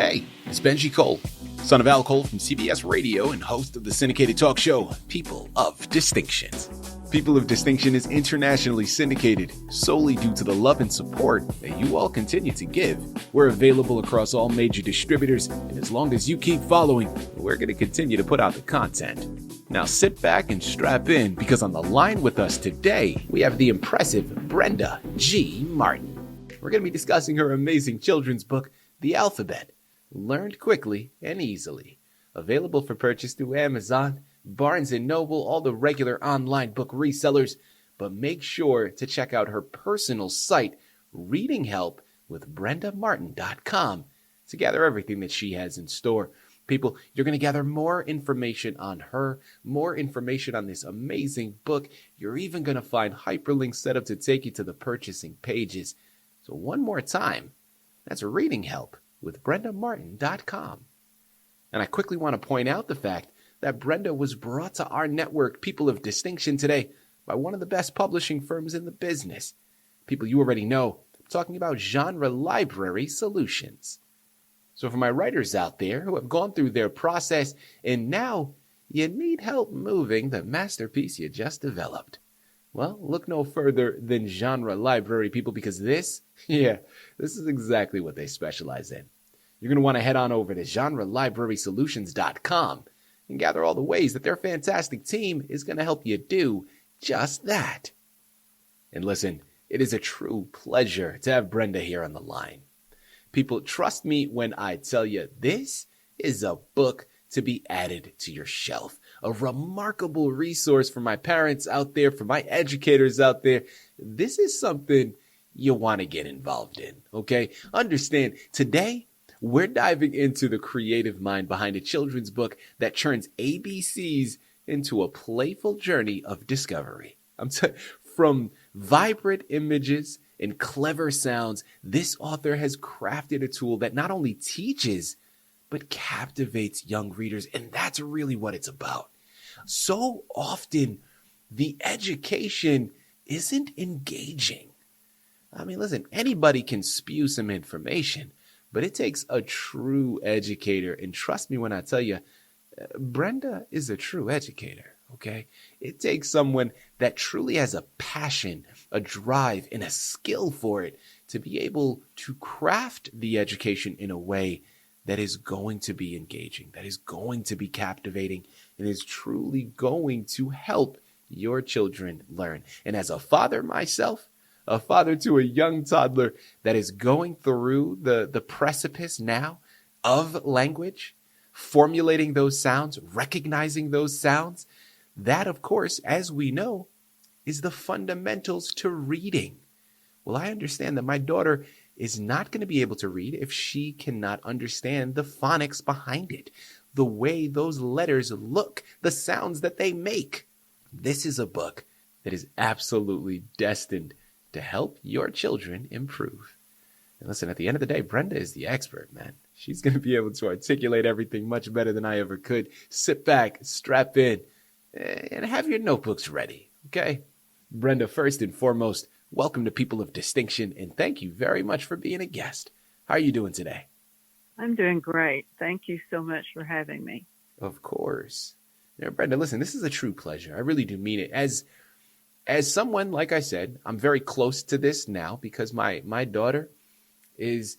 Hey, it's Benji Cole, son of Al Cole from CBS Radio and host of the syndicated talk show, People of Distinction. People of Distinction is internationally syndicated solely due to the love and support that you all continue to give. We're available across all major distributors, and as long as you keep following, we're going to continue to put out the content. Now sit back and strap in, because on the line with us today, we have the impressive Brenda G. Martin. We're going to be discussing her amazing children's book, The Alphabet, learned quickly and easily. Available for purchase through Amazon, Barnes & Noble, all the regular online book resellers. But make sure to check out her personal site, Reading Help with BrendaMartin.com, to gather everything that she has in store. People, you're going to gather more information on her, more information on this amazing book. You're even going to find hyperlinks set up to take you to the purchasing pages. So one more time, that's Reading Help with BrendaMartin.com. And I quickly want to point out the fact that Brenda was brought to our network, People of Distinction, today by one of the best publishing firms in the business. People you already know, I'm talking about Genre Library Solutions. So for my writers out there who have gone through their process and now you need help moving the masterpiece you just developed, well, look no further than Genre Library, people, because this is exactly what they specialize in. You're going to want to head on over to genrelibrarysolutions.com and gather all the ways that their fantastic team is going to help you do just that. And listen, it is a true pleasure to have Brenda here on the line. People, trust me when I tell you this is a book to be added to your shelf. A remarkable resource for my parents out there, for my educators out there. This is something you want to get involved in, okay? Understand, today, we're diving into the creative mind behind a children's book that turns ABCs into a playful journey of discovery. From vibrant images and clever sounds, this author has crafted a tool that not only teaches, but captivates young readers, and that's really what it's about. So often, the education isn't engaging. I mean, listen, anybody can spew some information, but it takes a true educator. And trust me when I tell you, Brenda is a true educator, okay? It takes someone that truly has a passion, a drive, and a skill for it to be able to craft the education in a way that is going to be engaging, that is going to be captivating, and is truly going to help your children learn. And as a father myself, a father to a young toddler that is going through the precipice now of language, formulating those sounds, recognizing those sounds, that, of course, as we know, is the fundamentals to reading. Well, I understand that my daughter is not going to be able to read if she cannot understand the phonics behind it, the way those letters look, the sounds that they make. This is a book that is absolutely destined to help your children improve. And listen, at the end of the day, Brenda is the expert, man. She's going to be able to articulate everything much better than I ever could. Sit back, strap in, and have your notebooks ready, okay? Brenda, first and foremost, welcome to People of Distinction, and thank you very much for being a guest. How are you doing today? I'm doing great. Thank you so much for having me. Of course. Now, Brenda, listen, this is a true pleasure. I really do mean it. As someone, like I said, I'm very close to this now because my daughter is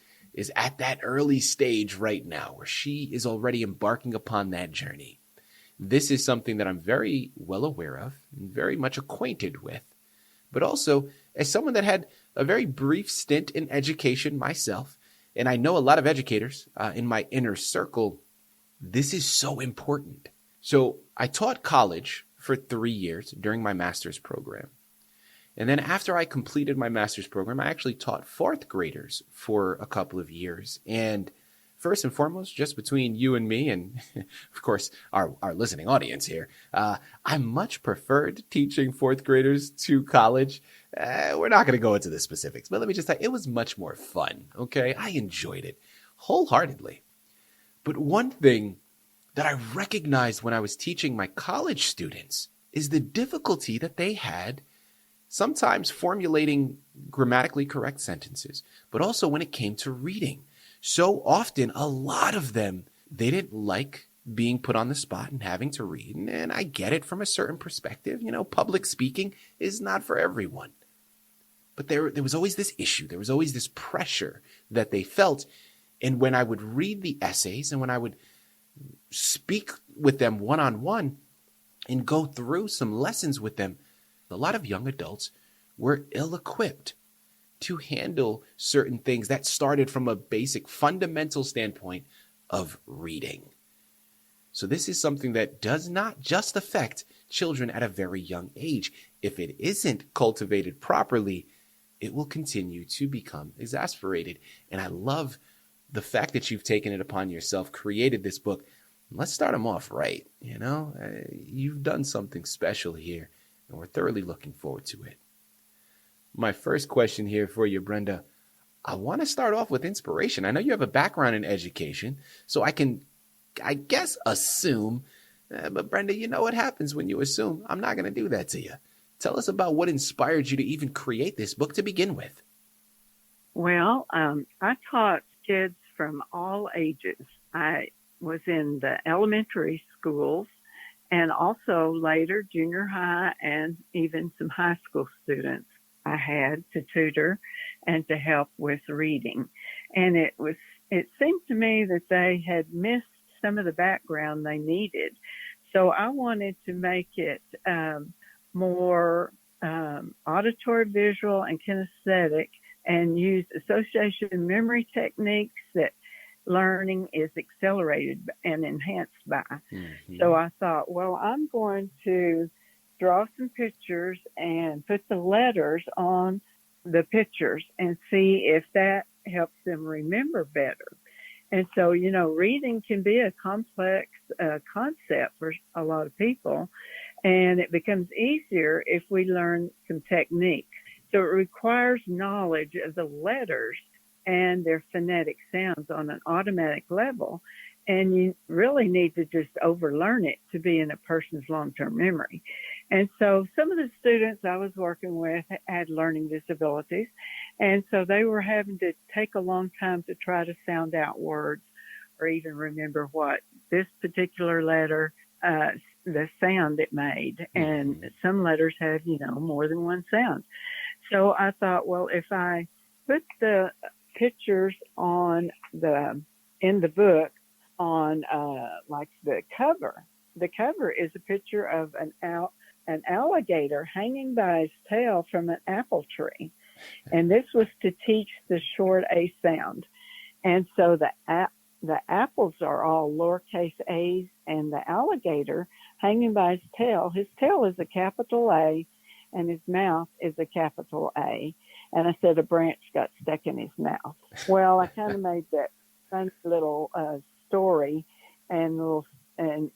at that early stage right now where she is already embarking upon that journey. This is something that I'm very well aware of and very much acquainted with, but also as someone that had a very brief stint in education myself, and I know a lot of educators in my inner circle, this is so important. So I taught college for 3 years during my master's program. And then after I completed my master's program, I actually taught fourth graders for a couple of years. And first and foremost, just between you and me and, of course, our listening audience here, I much preferred teaching fourth graders to college. We're not going to go into the specifics, but let me just say it was much more fun, okay? I enjoyed it wholeheartedly. But one thing that I recognized when I was teaching my college students is the difficulty that they had sometimes formulating grammatically correct sentences, but also when it came to reading. So often, a lot of them, they didn't like being put on the spot and having to read. And I get it from a certain perspective. Public speaking is not for everyone. But there was always this issue. There was always this pressure that they felt. And when I would read the essays and when I would speak with them one-on-one and go through some lessons with them, a lot of young adults were ill-equipped to handle certain things that started from a basic fundamental standpoint of reading. So this is something that does not just affect children at a very young age. If it isn't cultivated properly, it will continue to become exasperated. And I love the fact that you've taken it upon yourself, created this book. Let's start them off right. You've done something special here, and we're thoroughly looking forward to it. My first question here for you, Brenda, I want to start off with inspiration. I know you have a background in education, so I guess, assume. But Brenda, you know what happens when you assume. I'm not going to do that to you. Tell us about what inspired you to even create this book to begin with. Well, I taught kids from all ages. I was in the elementary schools and also later junior high and even some high school students I had to tutor and to help with reading. And it seemed to me that they had missed some of the background they needed. So I wanted to make it more auditory, visual, and kinesthetic, and use association memory techniques that learning is accelerated and enhanced by. Mm-hmm. So I thought, well, I'm going to draw some pictures and put the letters on the pictures and see if that helps them remember better. And so, reading can be a complex concept for a lot of people, and it becomes easier if we learn some techniques. So it requires knowledge of the letters and their phonetic sounds on an automatic level, and you really need to just overlearn it to be in a person's long-term memory. And so some of the students I was working with had learning disabilities, and so they were having to take a long time to try to sound out words or even remember what this particular letter, the sound it made. And some letters have, more than one sound. So I thought, well, if I put the pictures in the book on like the cover is a picture of an alligator hanging by his tail from an apple tree. And this was to teach the short A sound. And so the apples are all lowercase a's, and the alligator hanging by his tail is a capital A, and his mouth is a capital A. And I said a branch got stuck in his mouth. Well, I kind of made that fun little story and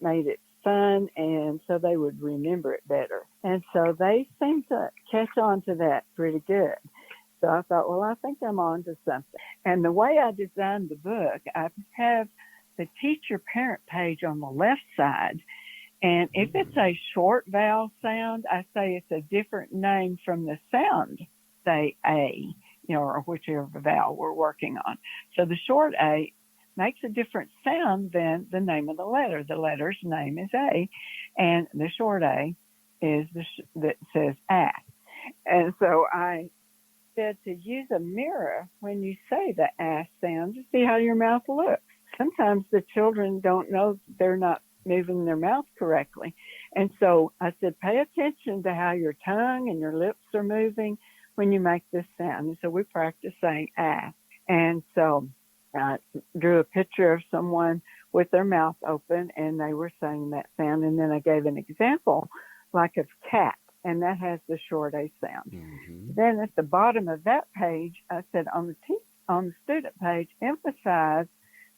made it fun, and so they would remember it better. And so they seemed to catch on to that pretty good. So I thought, well, I think I'm on to something. And the way I designed the book, I have the teacher parent page on the left side. And if it's a short vowel sound, I say it's a different name from the sound, say A, or whichever vowel we're working on. So the short A makes a different sound than the name of the letter. The letter's name is A, and the short A is that says A. And so I said to use a mirror when you say the A sound to see how your mouth looks. Sometimes the children don't know they're not moving their mouth correctly. And so I said, pay attention to how your tongue and your lips are moving when you make this sound. And so we practiced saying ah. And so I drew a picture of someone with their mouth open, and they were saying that sound. And then I gave an example like of cat, and that has the short A sound. Mm-hmm. Then at the bottom of that page, I said on the student page, emphasize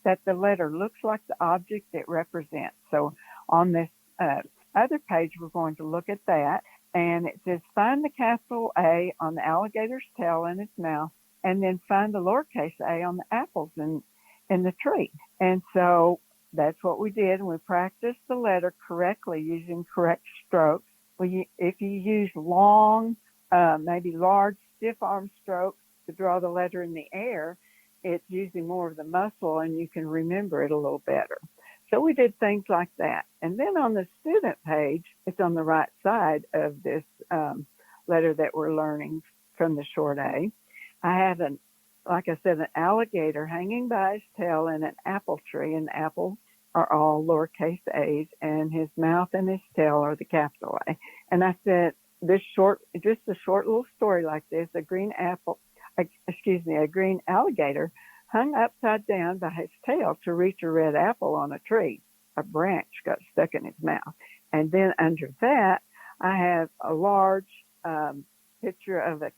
that the letter looks like the object it represents. So on this other page, we're going to look at that. And it says, find the capital A on the alligator's tail in its mouth, and then find the lowercase a on the apples in the tree. And so that's what we did. And we practiced the letter correctly using correct strokes. If you use long, maybe large, stiff arm strokes to draw the letter in the air, it's using more of the muscle and you can remember it a little better. So we did things like that. And then on the student page, it's on the right side of this letter that we're learning from the short A. I have like I said, an alligator hanging by his tail in an apple tree, and apples are all lowercase a's, and his mouth and his tail are the capital A. And I said, just a short little story like this, a green alligator hung upside down by his tail to reach a red apple on a tree. A branch got stuck in his mouth. And then under that, I have a large picture of a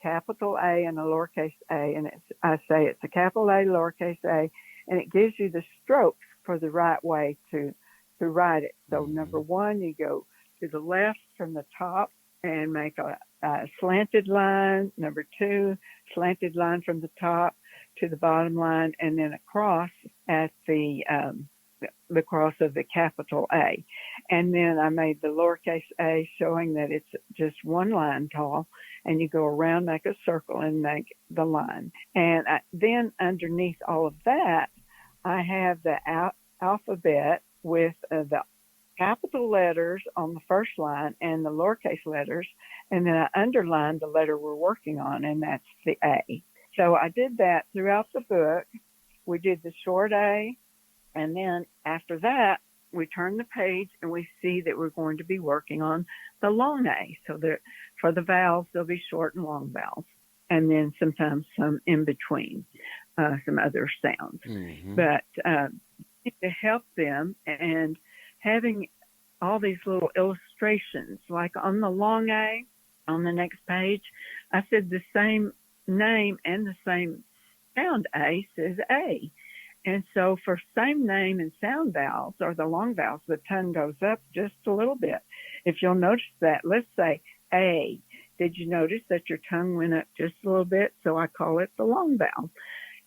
capital A and a lowercase a, and I say it's a capital A, lowercase a, and it gives you the strokes for the right way to write it. So number one, you go to the left from the top and make a slanted line. Number two, slanted line from the top to the bottom line, and then across at the cross of the capital A. And then I made the lowercase a showing that it's just one line tall, and you go around, make a circle, and make the line. And then underneath all of that, I have the alphabet with the capital letters on the first line and the lowercase letters, and then I underlined the letter we're working on, and that's the A. So I did that throughout the book. We did the short A, and then after that, we turn the page and we see that we're going to be working on the long A. So for the vowels, there'll be short and long vowels, and then sometimes some in between, some other sounds. Mm-hmm. But to help them, and having all these little illustrations, like on the long A, on the next page, I said the same name and the same sound A says A. And so for same name and sound vowels, or the long vowels, the tongue goes up just a little bit. If you'll notice that, let's say A. Did you notice that your tongue went up just a little bit? So I call it the long vowel.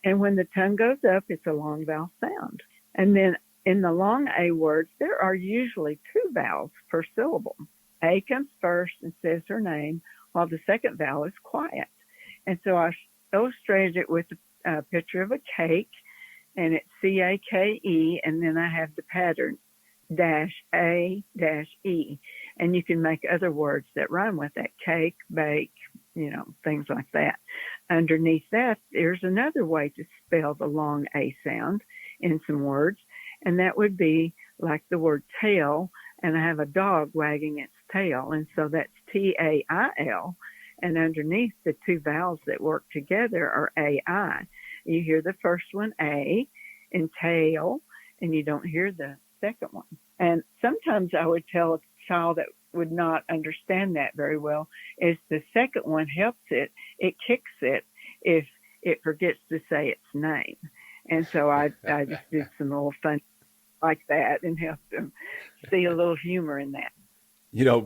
And when the tongue goes up, it's a long vowel sound. And then in the long A words, there are usually two vowels per syllable. A comes first and says her name, while the second vowel is quiet. And so I illustrated it with a picture of a cake, and it's C-A-K-E, and then I have the pattern -A-E. And you can make other words that rhyme with that, cake, bake, things like that. Underneath that, there's another way to spell the long A sound in some words, and that would be like the word tail, and I have a dog wagging its tail, and so that's T-A-I-L, and underneath the two vowels that work together are A-I. You hear the first one, A, in tail, and you don't hear the second one. And sometimes I would tell a child that would not understand that very well is the second one helps it kicks it if it forgets to say its name. And so I just did some little fun like that and helped them see a little humor in that.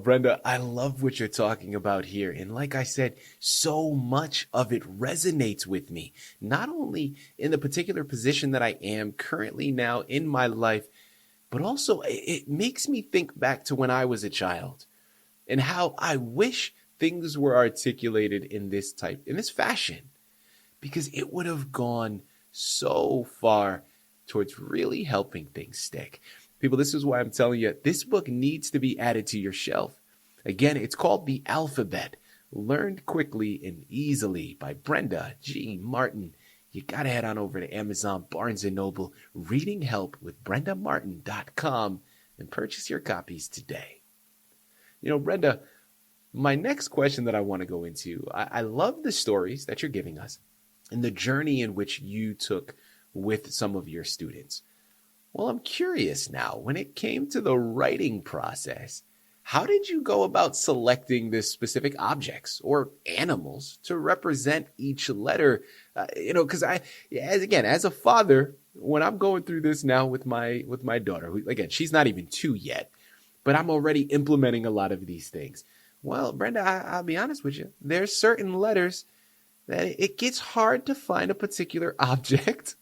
Brenda, I love what you're talking about here. And like I said, so much of it resonates with me, not only in the particular position that I am currently now in my life, but also it makes me think back to when I was a child and how I wish things were articulated in this fashion, because it would have gone so far towards really helping things stick. People, this is why I'm telling you, this book needs to be added to your shelf. Again, it's called The Alphabet, Learned Quickly and Easily by Brenda G. Martin. You got to head on over to Amazon, Barnes & Noble, Reading Help with BrendaMartin.com, and purchase your copies today. Brenda, my next question that I want to go into, I love the stories that you're giving us and the journey in which you took with some of your students. Well, I'm curious now, when it came to the writing process, how did you go about selecting the specific objects or animals to represent each letter? Because as a father, when I'm going through this now with my daughter, who, again, she's not even 2 yet, but I'm already implementing a lot of these things. Well, Brenda, I'll be honest with you. There's certain letters that it gets hard to find a particular object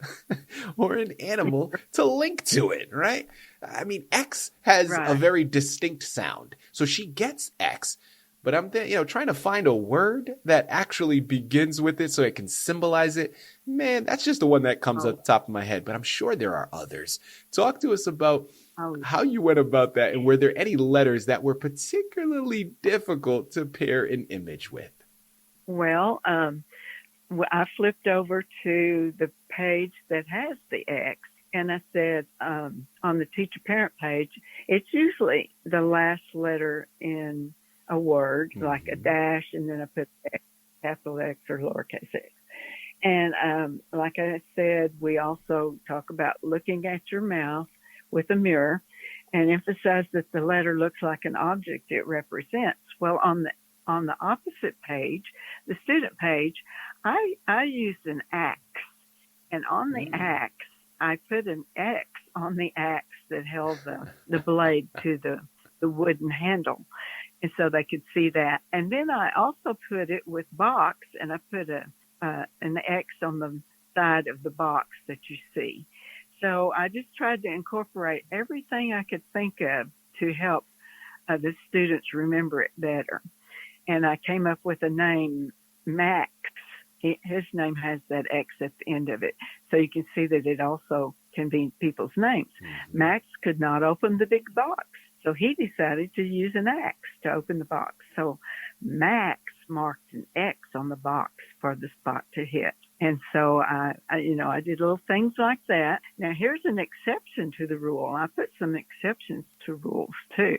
or an animal to link to it, right? I mean, X has a very distinct sound. So she gets X, but I'm trying to find a word that actually begins with it so it can symbolize it. Man, that's just the one that comes Oh, up the top of my head, but I'm sure there are others. Talk to us about oh, how you went about that, and were there any letters that were particularly difficult to pair an image with? well, I flipped over to the page that has the X, and I said on the teacher parent page, it's usually the last letter in a word, like a dash, and then I put X, capital X or lowercase x. And like I said, we also talk about looking at your mouth with a mirror and emphasize that the letter looks like an object it represents. Well, on the opposite page, the student page, I used an axe, and on the axe, I put an X on the axe that held the blade to the wooden handle, and so they could see that. And then I also put it with box, and I put an X on the side of the box that you see. So I just tried to incorporate everything I could think of to help the students remember it better. And I came up with a name, Max. His name has that X at the end of it. So you can see that it also can be people's names. Mm-hmm. Max could not open the big box. So he decided to use an axe to open the box. So Max marked an X on the box for the spot to hit. And so I did little things like that. Now here's an exception to the rule. I put some exceptions to rules too.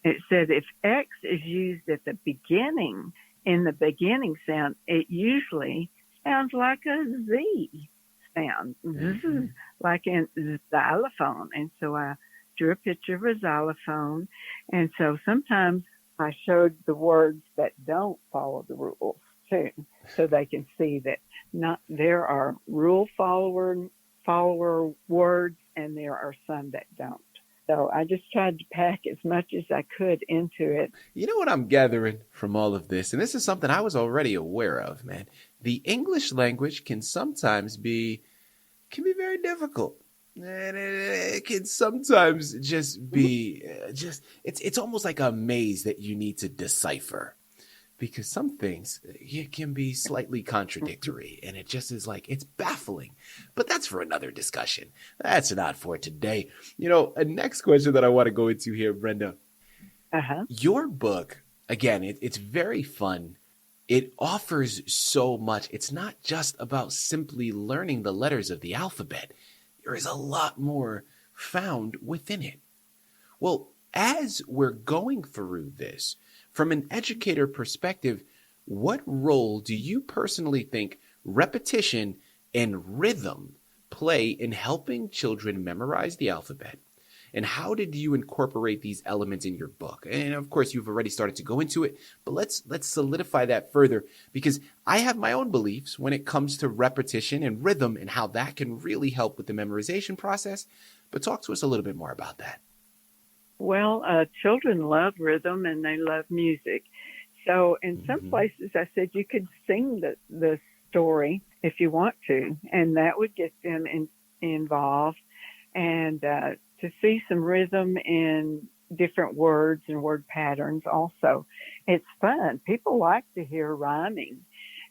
It said if X is used at the beginning, in the beginning sound, it usually sounds like a Z sound. This is like in xylophone. And so I drew a picture of a xylophone. And so sometimes I showed the words that don't follow the rules too, so they can see that there are rule follower words and there are some that don't. So I just tried to pack as much as I could into it. You know what I'm gathering from all of this, and this is something I was already aware of, man. The English language can sometimes be very difficult. And it can sometimes just be it's almost like a maze that you need to decipher, because some things it can be slightly contradictory, and it just is like, it's baffling. But that's for another discussion. That's not for today. A next question that I want to go into here, Brenda. Your book, again, it's very fun. It offers so much. It's not just about simply learning the letters of the alphabet. There is a lot more found within it. Well, as we're going through this, from an educator perspective, what role do you personally think repetition and rhythm play in helping children memorize the alphabet? And how did you incorporate these elements in your book? And of course, you've already started to go into it, but let's solidify that further, because I have my own beliefs when it comes to repetition and rhythm and how that can really help with the memorization process. But talk to us a little bit more about that. Well, children love rhythm and they love music. So in some places I said you could sing the story if you want to, and that would get them involved. And to see some rhythm in different words and word patterns also. It's fun. People like to hear rhyming.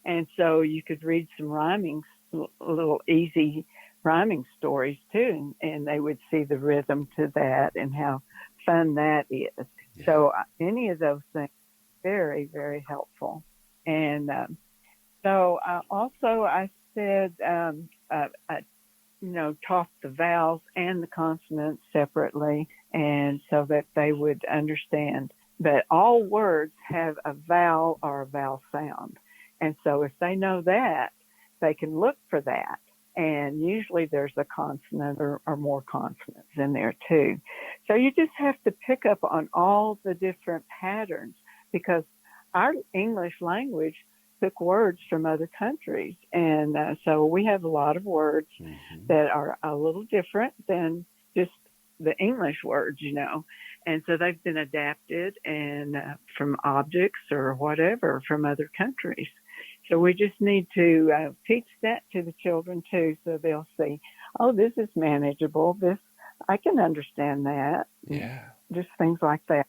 And so you could read some rhyming, little easy rhyming stories too, and they would see the rhythm to that and how fun that is. Yeah. So any of those things, very, very helpful. And so also I said, taught the vowels and the consonants separately, and so that they would understand. But all words have a vowel or a vowel sound. And so if they know that, they can look for that. And usually there's a consonant or more consonants in there too. So you just have to pick up on all the different patterns, because our English language took words from other countries. And so we have a lot of words that are a little different than just the English words, And so they've been adapted and from objects or whatever from other countries. So we just need to teach that to the children too, so they'll see, oh, this is manageable. I can understand that. Yeah. Just things like that.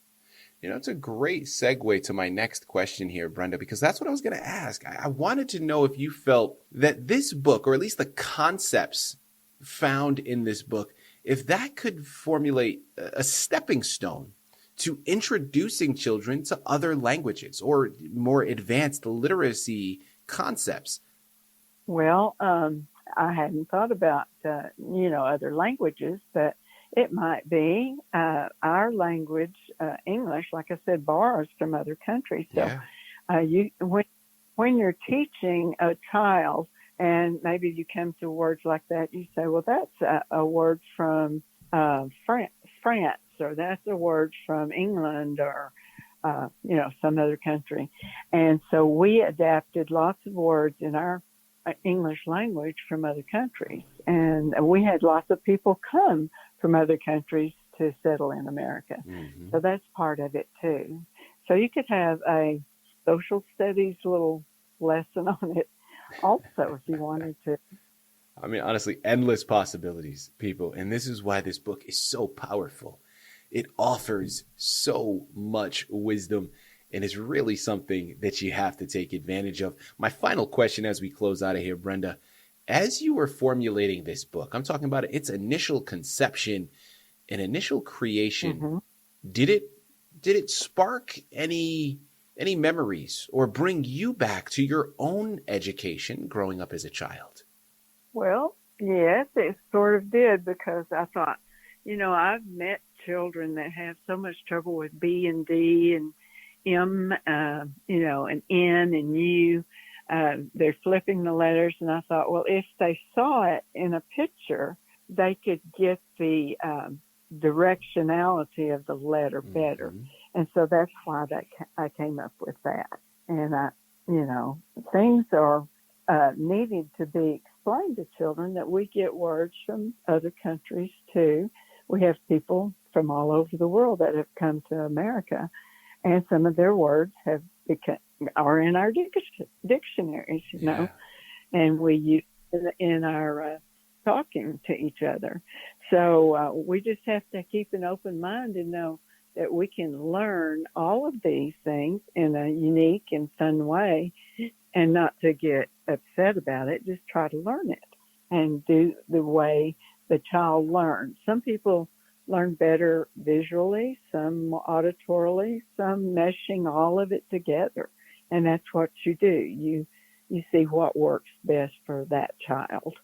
It's a great segue to my next question here, Brenda, because that's what I was going to ask. I wanted to know if you felt that this book, or at least the concepts found in this book, if that could formulate a stepping stone to introducing children to other languages or more advanced literacy concepts. Well, I hadn't thought about, other languages, but it might be our language, English, like I said, borrows from other countries. So when you're teaching a child and maybe you come to words like that, you say, well, that's a word from France, or that's a word from England, or, some other country. And so we adapted lots of words in our English language from other countries. And we had lots of people come from other countries to settle in America. Mm-hmm. So that's part of it too. So you could have a social studies little lesson on it also if you wanted to. I mean, honestly, endless possibilities, people. And this is why this book is so powerful. It offers so much wisdom and is really something that you have to take advantage of. My final question as we close out of here, Brenda, as you were formulating this book, I'm talking about its initial conception and initial creation, mm-hmm. did it spark any memories or bring you back to your own education growing up as a child? Well, yes, it sort of did, because I thought, I've met children that have so much trouble with B and D and M, and N and U. They're flipping the letters, and I thought, well, if they saw it in a picture, they could get the directionality of the letter better. Mm-hmm. And so that's why I came up with that. And things are needed to be explained to children, that we get words from other countries too. We have people from all over the world that have come to America, and some of their words are in our dictionaries, and we use it in our talking to each other. So we just have to keep an open mind and know that we can learn all of these things in a unique and fun way, and not to get upset about it. Just try to learn it and do the way the child learns. Some people learn better visually, some auditorily, some meshing all of it together. And that's what you do. You see what works best for that child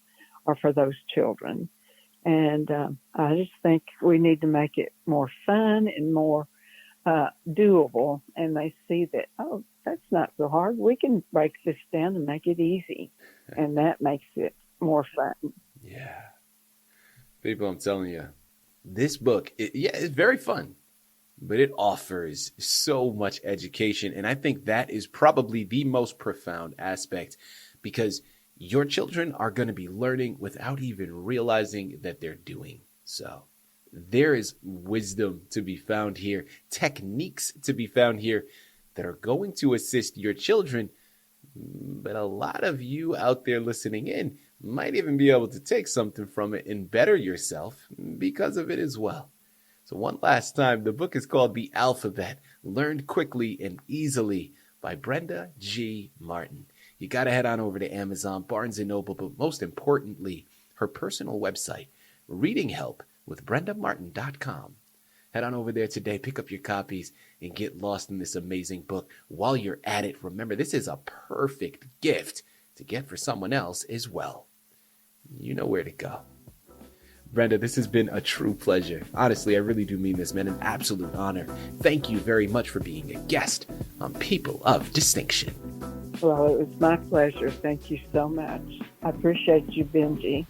or for those children. And I just think we need to make it more fun and more doable. And they see that, oh, that's not so hard. We can break this down and make it easy. And that makes it more fun. Yeah. People, I'm telling you, this book, it's very fun, but it offers so much education. And I think that is probably the most profound aspect, because your children are going to be learning without even realizing that they're doing so. There is wisdom to be found here, techniques to be found here that are going to assist your children. But a lot of you out there listening in might even be able to take something from it and better yourself because of it as well. So one last time, the book is called The Alphabet, Learned Quickly and Easily by Brenda G. Martin. You got to head on over to Amazon, Barnes & Noble, but most importantly, her personal website, readinghelpwithbrendamartin.com. Head on over there today, pick up your copies, and get lost in this amazing book. While you're at it, remember, this is a perfect gift to get for someone else as well. You know where to go. Brenda, this has been a true pleasure. Honestly, I really do mean this, man. An absolute honor. Thank you very much for being a guest on People of Distinction. Well, it was my pleasure. Thank you so much. I appreciate you, Benji.